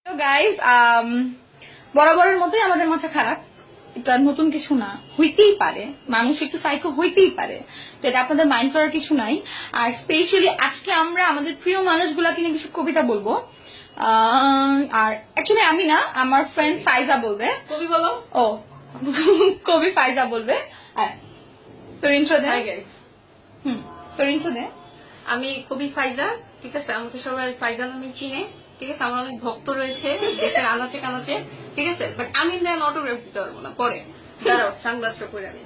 তো গাইস বরাবরের মতোই আমাদের মাথা খারাপ, এটা নতুন কিছু না, হইতেই পারে, মানুষ একটু সাইকো হইতেই পারে, তো এটা আপনাদের মাইন্ড করার কিছু নাই। আর স্পেশালি আজকে আমরা আমাদের প্রিয় মানুষগুলাকে নিয়ে কিছু কবিতা বলবো। আর অ্যাকচুয়ালি আমি না, আমার ফ্রেন্ড ফাইজা বলবে। কবি বলো। ও কবি ফাইজা বলবে। তোর ইন্ট্রো দে। হাই গাইস, তোর ইন্ট্রো দে। আমি কবি ফাইজা, ঠিক আছে? আমাকে সবাই ফাইজা নামে চিনে, ঠিক আছে? আমার অনেক ভক্ত রয়েছে দেশের আনাচে কানাচে, ঠিক আছে? বাট আমি দেন অটোগ্রাফ দিতে পারবো না, পরে দাঁড়াও সানগ্লাসটা পরে আমি।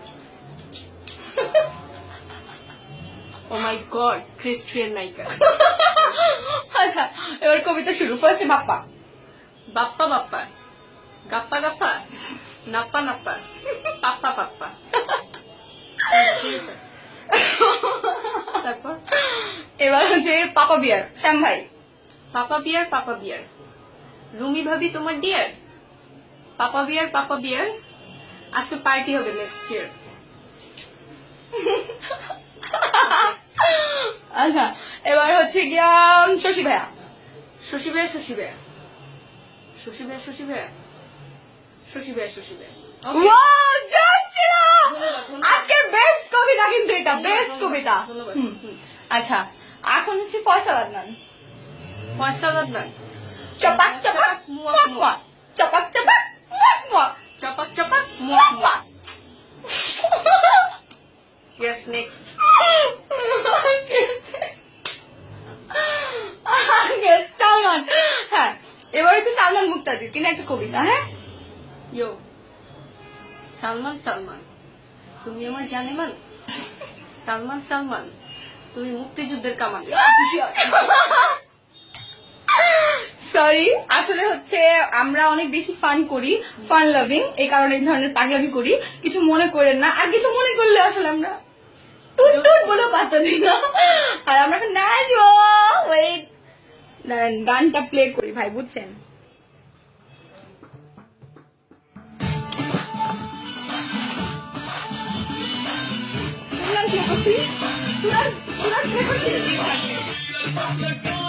ও মাই গড, ক্রিস্টিয়ান নায়িকা। আচ্ছা, এবার কবিতা শুরু। ফার্স্টে বাপ্পা। বাপ্পা বাপ্পা, গাপ্পা গাপ্পা, নাপ্পা নাপ্পা, পাপ্পা পাপ্পা। তারপর এবার হচ্ছে পাপা বিয়ার, শ্যাম ভাই। পাপা বিয়ার, পাপা বিয়ার, রুমি ভাবি তোমার ডিয়ার, পাপা বিয়ার, আজকে পার্টি হবে নেক্সট ইয়ার। আচ্ছা, এবার হচ্ছে গিয়া শশী ভাইয়া। শশী ভাইয়া, শশী ভাইয়া, শশী ভাইয়া, শশী ভাইয়া, শশী ভাইয়া, শশী ভাইয়া। Wow, just ছিল! ধন্যবাদ, ধন্যবাদ। আজকের বেস্ট কবিতা কিন্তু এটা, বেস্ট কবিতা। ধন্যবাদ। আচ্ছা, এখন হচ্ছে ফয়সাল আদনান। পয়সা বাদলান, চপাক চপাক মুয়াক মুয়াক, চপাক চপাক মুয়াক মুয়াক, চপাক চপাক মুয়াক মুয়াক। Yes, next. সালমান। হ্যাঁ, এবার হচ্ছে সালমান মুক্তাদির কিনা একটা কবিতা। হ্যাঁ, ইয়ো সালমান, সালমান তুমি আমার জানেমান, সালমান সালমান তুমি মুক্তিযুদ্ধের কামান। সরি, আসলে হচ্ছে আমরা অনেক বেশি ফান করি, ফান লাভিং, এই কারণে এই ধরনের পাগলামি করি, কিছু মনে করেন না। আর কিছু মনে করলে আসলে আমরা টুট টুট বলে পাতা দিই না। আর আমরা এখন নাচবো। ওয়েট, দাঁড়ান, গানটা প্লে করি ভাই, বুঝছেন? প্লে করছি, প্লে করছি।